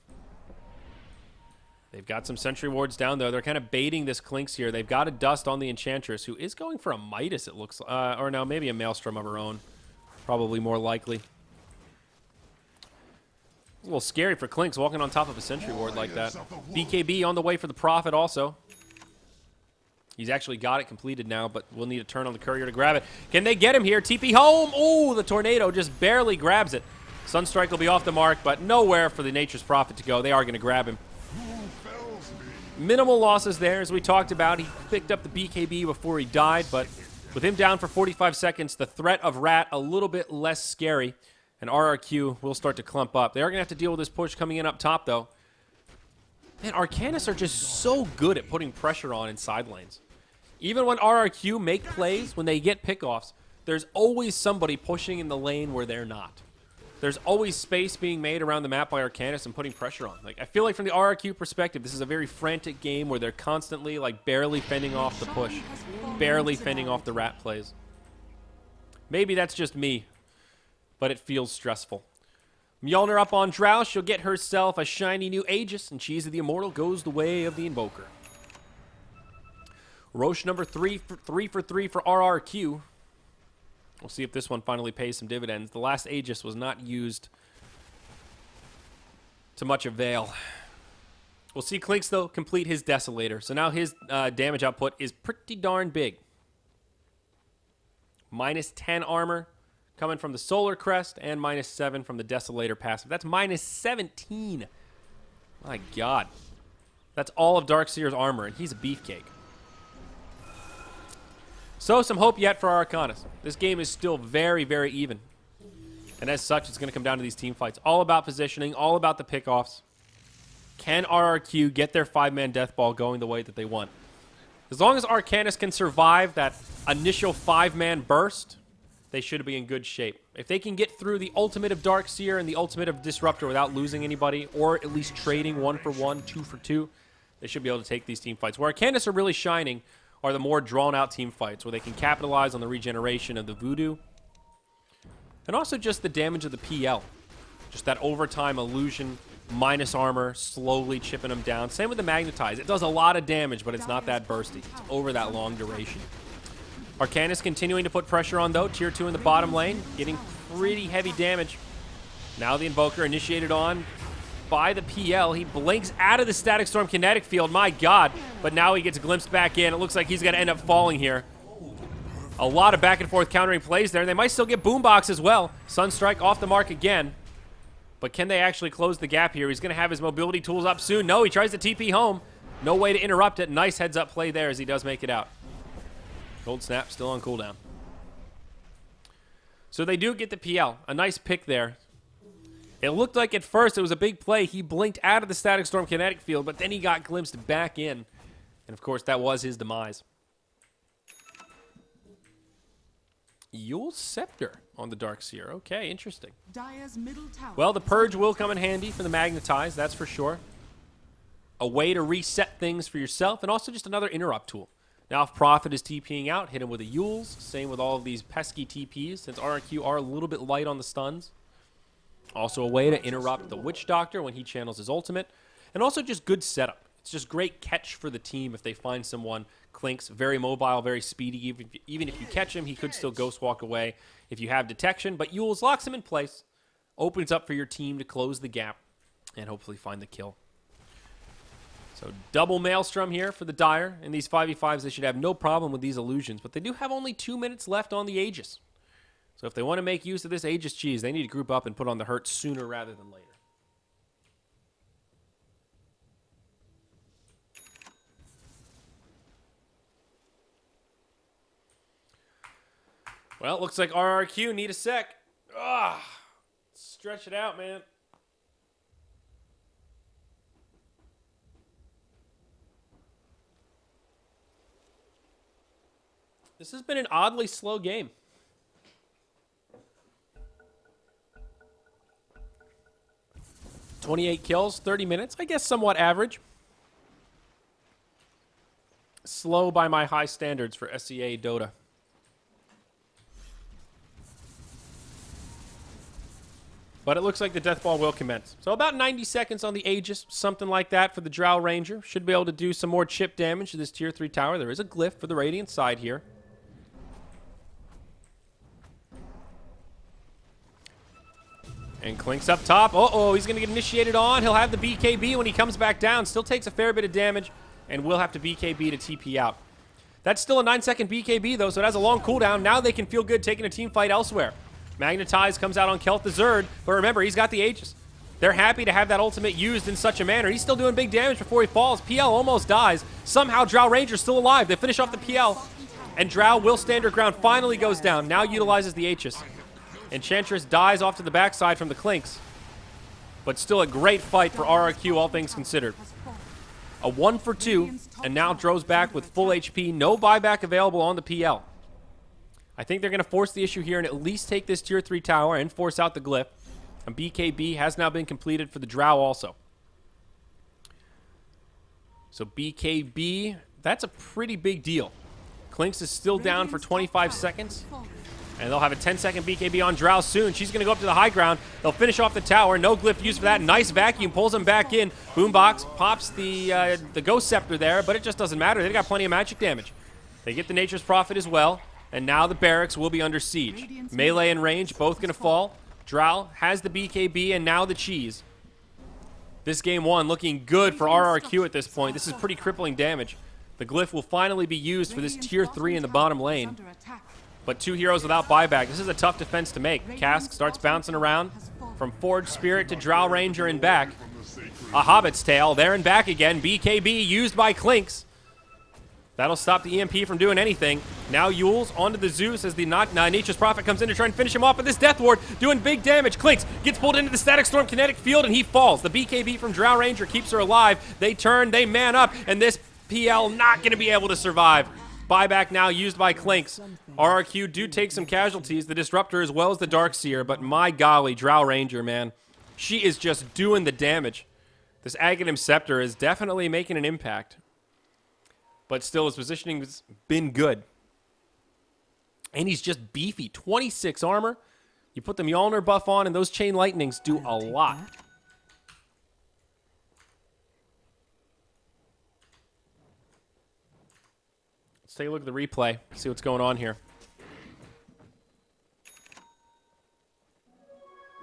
They've got some Sentry Wards down, though. They're kind of baiting this Klink's here. They've got a Dust on the Enchantress, who is going for a Midas, it looks like. Or no, maybe a Maelstrom of her own. Probably more likely. It's a little scary for Klink's walking on top of a Sentry Ward like that. BKB on the way for the Prophet also. He's actually got it completed now, but we'll need a turn on the Courier to grab it. Can they get him here? TP home. Oh, the Tornado just barely grabs it. Sunstrike will be off the mark, but nowhere for the Nature's Prophet to go. They are going to grab him. Minimal losses there, as we talked about. He picked up the BKB before he died, but with him down for 45 seconds, the threat of Rat a little bit less scary, and RRQ will start to clump up. They are going to have to deal with this push coming in up top, though. Man, Arcanys are just so good at putting pressure on in side lanes. Even when RRQ make plays, when they get pickoffs, there's always somebody pushing in the lane where they're not. There's always space being made around the map by Arcanys and putting pressure on. Like, I feel like from the RRQ perspective, this is a very frantic game where they're constantly, like, barely fending off the push. Barely fending off the Rat plays. Maybe that's just me, but it feels stressful. Mjolnir up on Drow. She'll get herself a shiny new Aegis, and Cheese of the Immortal goes the way of the Invoker. Roche number 3 for 3 for RRQ. We'll see if this one finally pays some dividends. The last Aegis was not used to much avail. We'll see Klink's, though, complete his Desolator. So now his damage output is pretty darn big. Minus 10 armor coming from the Solar Crest and minus 7 from the Desolator passive. That's minus 17. My God. That's all of Darkseer's armor, and he's a beefcake. So, some hope yet for Arcanys. This game is still very, very even. And as such, it's going to come down to these team fights. All about positioning, all about the pickoffs. Can RRQ get their 5-man death ball going the way that they want? As long as Arcanys can survive that initial 5-man burst, they should be in good shape. If they can get through the ultimate of Darkseer and the ultimate of Disruptor without losing anybody, or at least trading 1 for 1, 2 for 2, they should be able to take these team fights. Where Arcanys are really shining are the more drawn-out team fights, where they can capitalize on the regeneration of the Voodoo, and also just the damage of the PL. Just that overtime illusion, minus armor, slowly chipping them down. Same with the Magnetize. It does a lot of damage, but it's not that bursty. It's over that long duration. Arcanys continuing to put pressure on, though. Tier 2 in the bottom lane, getting pretty heavy damage. Now the Invoker initiated on by the PL. He blinks out of the Static Storm kinetic field. My God. But now he gets glimpsed back in. It looks like he's going to end up falling here. A lot of back and forth countering plays there. They might still get Boombox as well. Sunstrike off the mark again. But can they actually close the gap here? He's going to have his mobility tools up soon. No, he tries to TP home. No way to interrupt it. Nice heads-up play there as he does make it out. Gold Snap still on cooldown. So they do get the PL. A nice pick there. It looked like at first it was a big play. He blinked out of the Static Storm kinetic field, but then he got glimpsed back in. And, of course, that was his demise. Yule Scepter on the Darkseer. Okay, interesting. Dire's middle tower. Well, the Purge will come in handy for the Magnetize, that's for sure. A way to reset things for yourself, and also just another interrupt tool. Now, if Prophet is TPing out, hit him with a Yules. Same with all of these pesky TPs, since RRQ are a little bit light on the stuns. Also a way to interrupt the Witch Doctor when he channels his ultimate. And also just good setup. It's just great catch for the team if they find someone. Klink's very mobile, very speedy. Even if you catch him, he could still ghost walk away if you have detection. But Yules locks him in place. Opens up for your team to close the gap and hopefully find the kill. So double Maelstrom here for the Dire. In these 5v5s, they should have no problem with these illusions. But they do have only 2 minutes left on the Aegis. So if they want to make use of this Aegis cheese, they need to group up and put on the hurt sooner rather than later. Well, it looks like RRQ need a sec. Stretch it out, man. This has been an oddly slow game. $28 kills, 30 minutes. I guess somewhat average. Slow by my high standards for SEA Dota. But it looks like the death ball will commence. So about 90 seconds on the Aegis, something like that for the Drow Ranger. Should be able to do some more chip damage to this tier 3 tower. There is a glyph for the Radiant side here. And Clink's up top. Uh-oh, he's going to get initiated on. He'll have the BKB when he comes back down. Still takes a fair bit of damage, and will have to BKB to TP out. That's still a 9-second BKB, though, so it has a long cooldown. Now they can feel good taking a team fight elsewhere. Magnetize comes out on Kelt the Zerd, but remember, he's got the Aegis. They're happy to have that ultimate used in such a manner. He's still doing big damage before he falls. PL almost dies. Somehow, Drow Ranger's still alive. They finish off the PL, and Drow will stand her ground. Finally goes down. Now utilizes the Aegis. Enchantress dies off to the backside from the Clinks, but still a great fight for RRQ, all things considered. A 1 for 2, and now Dro's back with full HP. No buyback available on the PL. I think they're going to force the issue here and at least take this tier 3 tower and force out the glyph. And BKB has now been completed for the Drow also. So BKB, that's a pretty big deal. Clinks is still down for 25 seconds. And they'll have a 10-second BKB on Drow soon. She's going to go up to the high ground. They'll finish off the tower. No glyph used for that. Nice vacuum. Pulls him back in. Boombox pops the Ghost Scepter there, but it just doesn't matter. They've got plenty of magic damage. They get the Nature's Prophet as well. And now the barracks will be under siege. Melee and range both going to fall. Drow has the BKB and now the cheese. This game 1 looking good for RRQ at this point. This is pretty crippling damage. The glyph will finally be used for this tier 3 in the bottom lane. But 2 heroes without buyback. This is a tough defense to make. Cask starts bouncing around from Forged Spirit to Drow Ranger and back. A Hobbit's Tail there and back again. BKB used by Clinks. That'll stop the EMP from doing anything. Now Yule's onto the Zeus as the Nature's Prophet comes in to try and finish him off. But this Death Ward doing big damage. Clinks gets pulled into the Static Storm kinetic field and he falls. The BKB from Drow Ranger keeps her alive. They turn, they man up, and this PL not going to be able to survive. Buyback now used by Clinks. RRQ do take some casualties, the Disruptor as well as the Darkseer, but my golly, Drow Ranger, man. She is just doing the damage. This Aghanim Scepter is definitely making an impact. But still, his positioning has been good. And he's just beefy. 26 armor. You put the Mjolnir buff on, and those Chain Lightnings do a lot. Let's take a look at the replay, see what's going on here.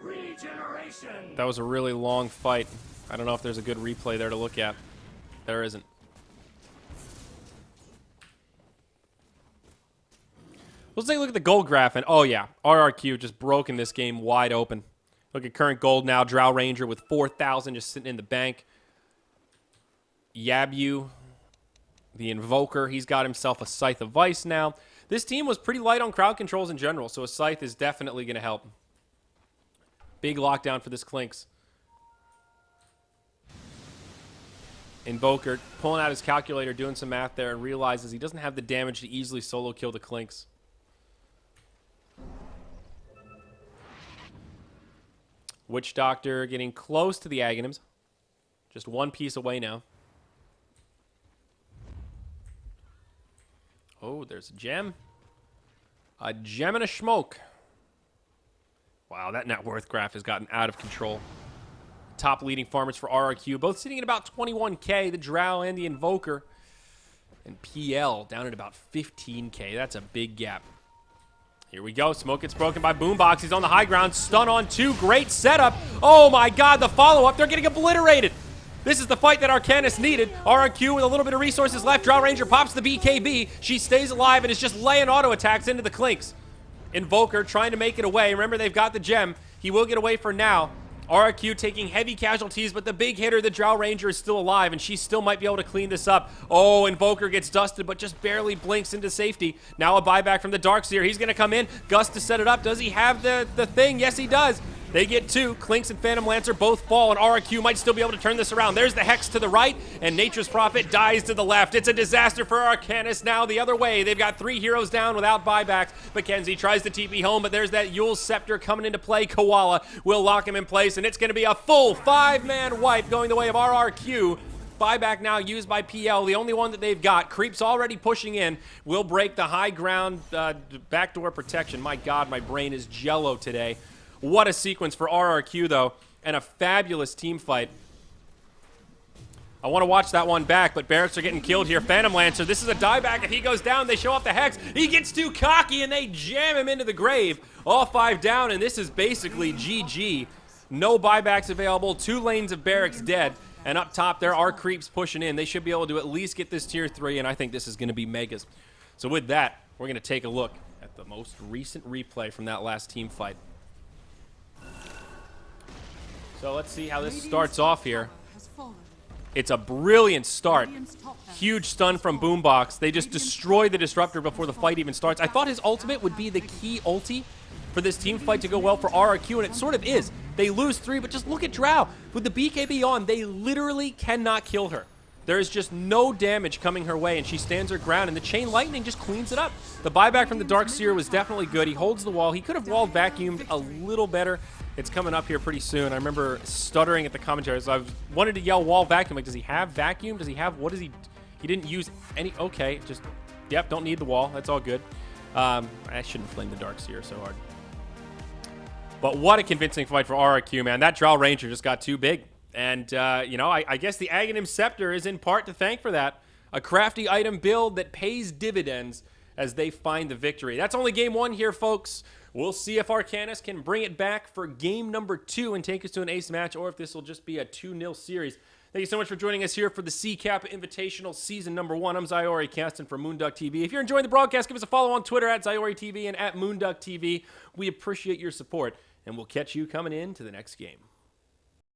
Regeneration. That was a really long fight. I don't know if there's a good replay there to look at. There isn't. Let's take a look at the gold graph, and oh yeah, RRQ just broken this game wide open. Look at current gold now. Drow Ranger with 4,000 just sitting in the bank. Yabu, the Invoker, he's got himself a Scythe of Vice now. This team was pretty light on crowd controls in general, so a Scythe is definitely going to help. Big lockdown for this Clinks. Invoker pulling out his calculator, doing some math there, and realizes he doesn't have the damage to easily solo kill the Clinks. Witch Doctor getting close to the Aghanims. Just one piece away now. Oh, there's a gem. A gem and a smoke. Wow, that net worth graph has gotten out of control. Top leading farmers for RRQ, both sitting at about 21k, the Drow and the Invoker. And PL down at about 15k. That's a big gap. Here we go. Smoke gets broken by Boombox. He's on the high ground. Stun on 2. Great setup. Oh my god, the follow-up. They're getting obliterated. This is the fight that Arcanys needed. RRQ with a little bit of resources left. Drow Ranger pops the BKB. She stays alive and is just laying auto attacks into the Clinks. Invoker trying to make it away. Remember, they've got the gem. He will get away for now. RRQ taking heavy casualties, but the big hitter, the Drow Ranger, is still alive, and she still might be able to clean this up. Oh, Invoker gets dusted, but just barely blinks into safety. Now a buyback from the Darkseer. He's going to come in. Gus to set it up. Does he have the thing? Yes, he does. They get 2. Clinks and Phantom Lancer both fall, and RRQ might still be able to turn this around. There's the Hex to the right, and Nature's Prophet dies to the left. It's a disaster for Arcanys now the other way. They've got 3 heroes down without buybacks. Mackenzie tries to TP home, but there's that Yule's Scepter coming into play. Koala will lock him in place, and it's going to be a full 5-man wipe going the way of RRQ. Buyback now used by PL, the only one that they've got. Creeps already pushing in. Will break the high ground backdoor protection. My God, my brain is jello today. What a sequence for RRQ, though, and a fabulous team fight. I want to watch that one back, but Barracks are getting killed here. Phantom Lancer, this is a dieback. If he goes down, they show off the Hex. He gets too cocky, and they jam him into the grave. All 5 down, and this is basically GG. No buybacks available. 2 lanes of Barracks dead. And up top, there are creeps pushing in. They should be able to at least get this tier 3, and I think this is going to be Megas. So with that, we're going to take a look at the most recent replay from that last team fight. So let's see how this starts off here. It's a brilliant start. Huge stun from Boombox. They just destroy the Disruptor before the fight even starts. I thought his ultimate would be the key ulti for this team fight to go well for RRQ, and it sort of is. They lose 3, but just look at Drow. With the BKB on, they literally cannot kill her. There is just no damage coming her way, and she stands her ground, and the Chain Lightning just cleans it up. The buyback from the Dark Seer was definitely good. He holds the wall. He could have walled vacuumed a little better. It's coming up here pretty soon. I remember stuttering at the commentary, so I wanted to yell wall vacuum. Like, does he have vacuum? Does he have, what is he? He didn't use any, okay, just, yep, don't need the wall. That's all good. I shouldn't have flamed the Dark Seer so hard. But what a convincing fight for RRQ, man. That Drow Ranger just got too big. And, you know, I guess the Aghanim Scepter is in part to thank for that. A crafty item build that pays dividends as they find the victory. That's only game 1 here, folks. We'll see if Arcanys can bring it back for game number 2 and take us to an ace match, or if this will just be a 2-0 series. Thank you so much for joining us here for the CCAP Invitational Season number 1. I'm Zayori Caston from moonducktv. If you're enjoying the broadcast, give us a follow on Twitter at ZayoriTV and at moonducktv. We appreciate your support, and we'll catch you coming in to the next game.